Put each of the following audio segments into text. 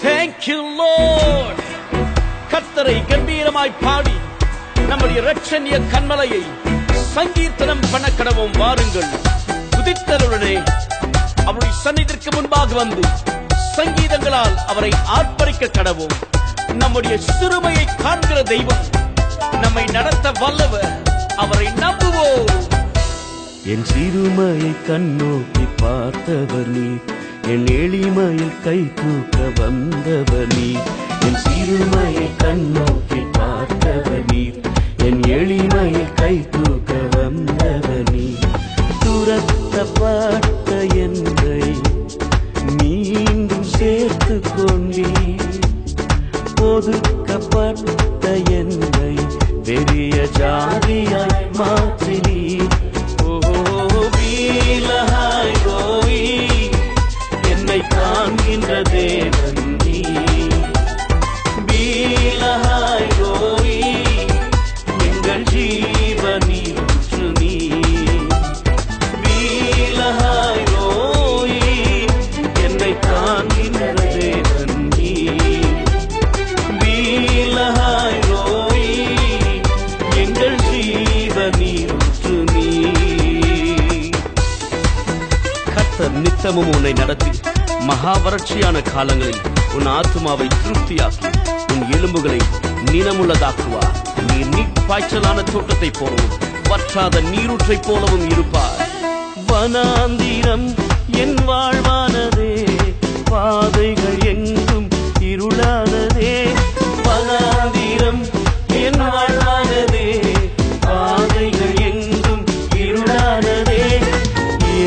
Thank you Lord. கர்த்தரை கம்பீரமாய் பாடி நம்முடைய இரட்சணிய கன்மலையை சங்கீர்த்தனம் பண்ண கடவோம். வாருங்கள், துதித்தருடனே அவருடைய சந்நிதிக்கு முன்பாக வந்து சங்கீதங்களால் அவரை ஆர்ப்பரிக்க கடவோம். நம்முடைய சிறுமையை காண்கிற தெய்வம், நம்மை நடத்த வல்லவர், அவரை நம்புவோம். என் சிறுமையை கண்ணோக்கி பார்த்தவர் நீ, என் எளிமையில் கை தூக்க வந்தவர் நீ. என் சிறுமையை கண்ணோக்கி பார்த்தவர் நீ, என் எளிமையில் கை தூக்க வந்தவர் நீ. துரத்தப்பட்ட என்னை மீண்டும் சேர்த்து கொண்டீ, ஒதுக்கப்பட்ட என்னை பெரிய ஜாதியாய் மாற்றினீ. என்னை காண்கின்ற தேவன் நீ, பீலஹாய் ரோயி எங்கள் ஜீவனி நீ. பீலஹாய் ரோயி என்னை காண்கின்ற தேவன் நீ, பீலஹாய் ரோயி எங்கள் ஜீவனி நீ. கர்த்தர் நித்தமும் உன்னை நடத்தி மகா வறட்சியான காலங்களில் உன் ஆத்துமாவை திருப்தியாக்கி உன் எலும்புகளை நினமுள்ளதாக்குவார். நீர் நீர்ப்பாய்ச்சலான தோட்டத்தை போலவும் வற்றாத நீரூற்றை போலவும் இருப்பார். வனாந்திரம் என் வாழ்வானதே, பாதைகள் எங்கும் இருளானதே. வனாந்திரம் என் வாழ்வானதே, பாதைகள் எங்கும் இருளானதே.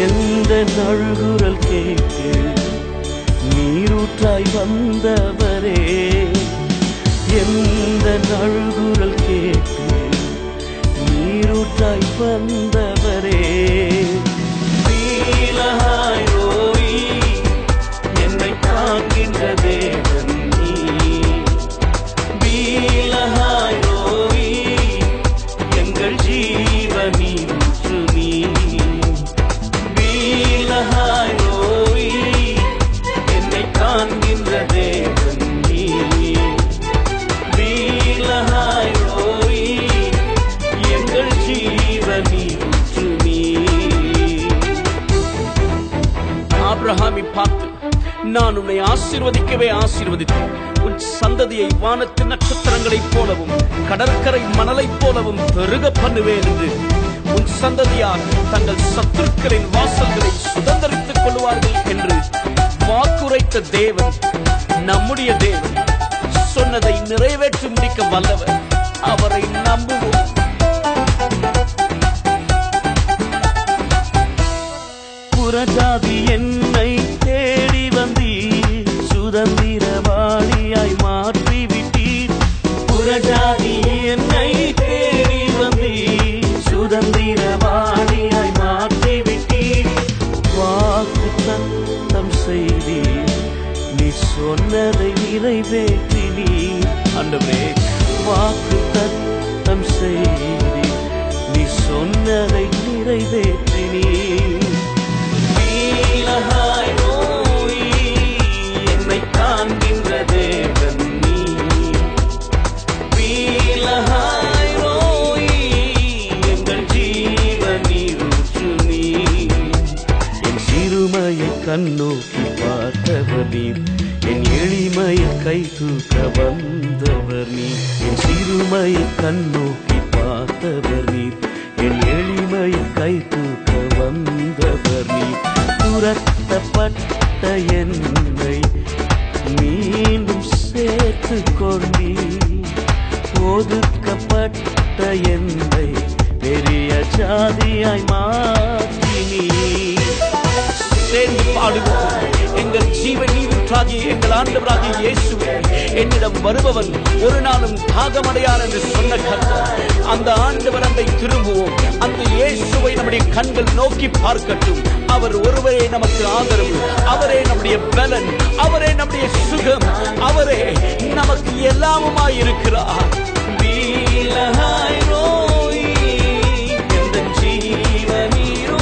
எந்த நழுகுரல் கேட்டு நீரூற்றாய் வந்தவரே, எந்த நழுகுரல் கேட்டு நீரூற்றாய் வந்தவரே. பீலஹாய் ரோயி என்னை காக்கின்ற தேவன் நீ, பீலஹாய் ரோயி எங்கள் ஜீவனி நீ. பீலஹாய் ரோயி என்னை காண்கின்ற தேவன் நீ, பீலஹாய் ரோயி எங்கள் ஜீவனி நீ. ஆபிரகாமை பார்த்து, நான் உன்னை ஆசீர்வதிக்கவே ஆசீர்வதித்தேன், உன் சந்ததியை வானத்து நட்சத்திரங்களைப் போலவும் கடற்கரை மணலைப் போலவும் பெருக பண்ணுவேன் என்று, உன் சந்ததியார் தங்கள் சத்துருக்களின் வாசல்களை சுதந்திரித்துக் கொள்வார்கள் என்று வாக்குரைத்த தேவன், நம்முடைய தேவன் சொன்னதை நிறைவேற்றி முடிக்க வல்லவர், அவரை நம்புவோம். புறஜாதி என்னை தேடி வந்தீர், சுதந்திரவாளியாய் மாற்றிவிட்டீர். புறஜாதி என்னை தேடி வந்தீர், சுதந்திரவாளியாய் மாற்றிவிட்டீர். வாக்கு தத்தம் செய்தீர், நீ சொன்னதை நிறைவேற்றினீர். ஆண்டவரே, வாக்கு தத்தம் செய்தீர், நீ சொன்னதை நிறைவேற்றினீர். பீலஹாய் ரோயி என்னை காண்கின்ற தேவன் நீ, பீலஹாய் ரோயி எங்கள் ஜீவனி நீ. என் சிறுமையை கண்ணோக்கி பார்த்தவர் நீர், என் எளிமையை கை தூக்க வந்தவர் நீ. என் சிறுமையை கண்ணோக்கி பார்த்தவர் நீர், என் எளிமையை கை தூக்க வந்தவர் நீ. துரத்தப்பட்ட என்னை மீண்டும் சேர்த்து கொண்டீ, ஒதுக்கப்பட்ட என்னை பெரிய ஜாதியாய் மாற்றினீ. சேர்ந்து பாடுவோம். எங்கள் ஜீவன் நீவிற்றாகிய எங்கள் ஆண்டவராகிய இயேசுவே, என்னிடம் வருபவன் ஒரு நாளும் தாகமடையார் என்று சொன்ன கர்த்தர், அந்த ஆண்டவர் அண்டை திரும்புவோம். அந்த இயேசுவை நம்முடைய கண்கள் நோக்கி பார்க்கட்டும். அவர் ஒருவரே நமக்கு ஆதரவு, அவரே நம்முடைய பலன், அவரே நம்முடைய சுகம், அவரே நமக்கு எல்லாமுமாய் இருக்கிறார். பீலஹாய் ரோயி எந்த ஜீவனீரோ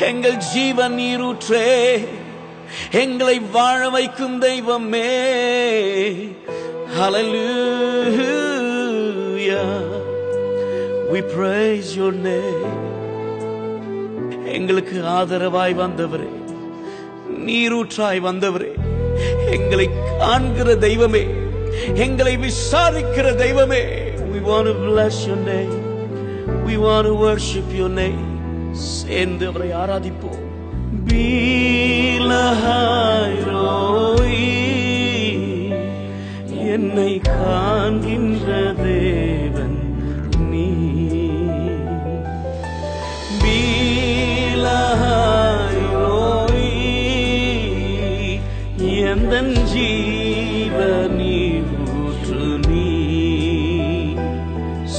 எங்கள் ஜீவன் நீரூற்றே, எங்களை வாழ வைக்கும் தெய்வமே. Hallelujah, we praise your name. எங்களுக்கு ஆதரவாய் வந்தவரே, நீரூற்றாய் வந்தவரே, எங்களை காண்கிற தெய்வமே, எங்களை விசாரிக்கிற தெய்வமே. We want to bless your name, we want to worship your name. சேர்ந்து அவரை ஆராதிப்போம். பீலஹாய் ரோயி, என்னை காண்கின்ற தேவன் நீ. பீலஹாய் ரோயி, எந்தன் ஜீவனி ஊற்று நீ.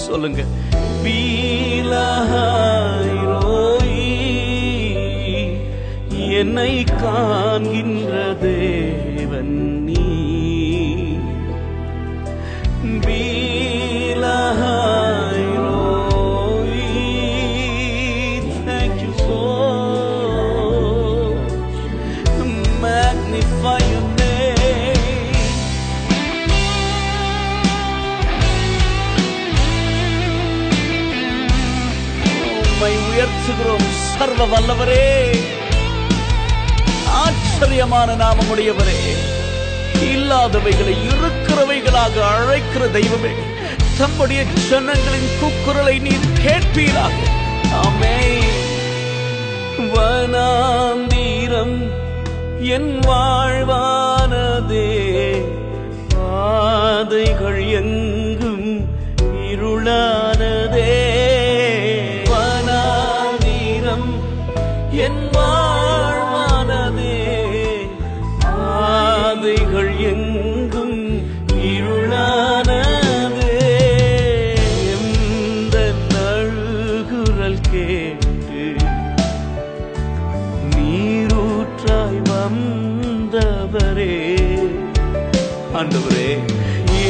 சொல்லுங்க. பீலஹாய் ரோயி, என்னை காண்கின்ற தேவன் நீ. பீலஹாய் Roi, thank you for magnify your name. உம்மை உயர்த்துகிறோம் சர்வ வல்லவரே, ஆச்சரியமான நாமமுடையவரே, இல்லாதவைகளை இருக்கிறவைகளாக அழைக்கிற தெய்வமே, தம்முடைய ஜனங்களின் கூக்குரலை நீர் கேட்பீராக. ஆமென். வனாந்தீரம் என் வாழ்வானதே, பாதைகள் எங்கும் இருளானதே. வனாந்தீரம் என் வாழ்வானதே, பாதைகள் எங்கும் இருளானதே. எந்த நழுகுரல் கேட்டு நீரூற்றாய் வந்தவரே, ஆண்டவரே,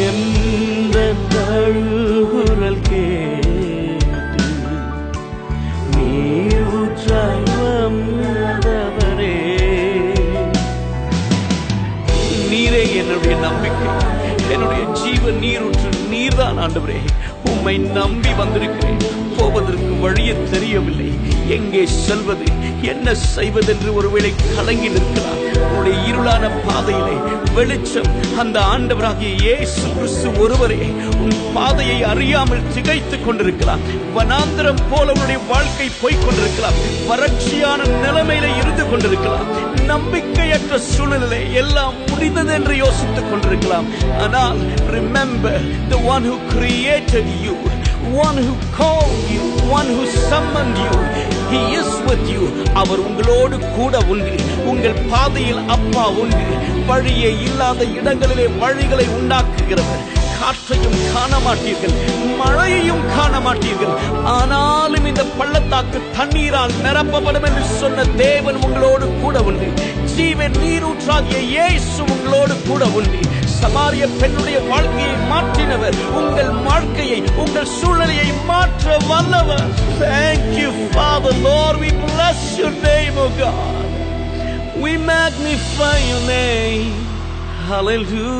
எந்த நழுகுரல் கேட்டு நீரூற்றாய் வந்தவரே. நீரே என்னுடைய நம்பிக்கை, என்னுடைய ஜீவன் நீரூற்று நீர்தான் ஆண்டவரே. உம்மை நம்பி வந்திருக்கிறேன். போவதற்கு வழியே தெரியவில்லை, எங்கே செல்வது, என்ன செய்வதென்று ஒருவேளை கலங்கி நிற்கலாம். உன்னுடைய இருளான பாதையிலே வெளிச்சம் அந்த ஆண்டவராகிய இயேசு கிறிஸ்து ஒருவரே. உன் பாதையை அறியாமல் திகைத்துக் கொண்டிருக்கலாம். வனாந்தரம் போல உன்னுடைய வாழ்க்கை போய்க் கொண்டிருக்கலாம். வறட்சியான நிலைமையில இருந்து கொண்டிருக்கலாம். நம்பிக்கையற்ற சூழ்நிலை, எல்லாம் முடிந்தது என்று யோசித்துக் கொண்டிருக்கலாம். ஆனால் remember the one who created you, one who called you, one who summoned you, he is with you. அவர் உங்களோடு கூட உண்டு. உங்கள் பாதையில் அப்பா உண்டு. வழியே இல்லாத இடங்களிலே வழிகளை உண்டாக்குகிறவர். காற்றையும் காண மாட்டீர்கள், மழையையும் காண மாட்டீர்கள், ஆனாலும் இந்த பள்ளத்தாக்கு தண்ணீரால் நிரப்பப்படும் என்று சொன்ன தேவன் உங்களோடு கூட உண்டு. ஜீவன் நீரூற்றாகிய இயேசு உங்களோடு கூட உண்டு. சமாரிய பெண்ணுடைய வாழ்க்கையை மாற்றினவர் உங்கள் வாழ்க்கையை, உங்கள் சூழ்நிலையை மாற்ற வல்லவர். Thank you Father, Lord, we bless your name, oh God, we magnify your name. Hallelujah.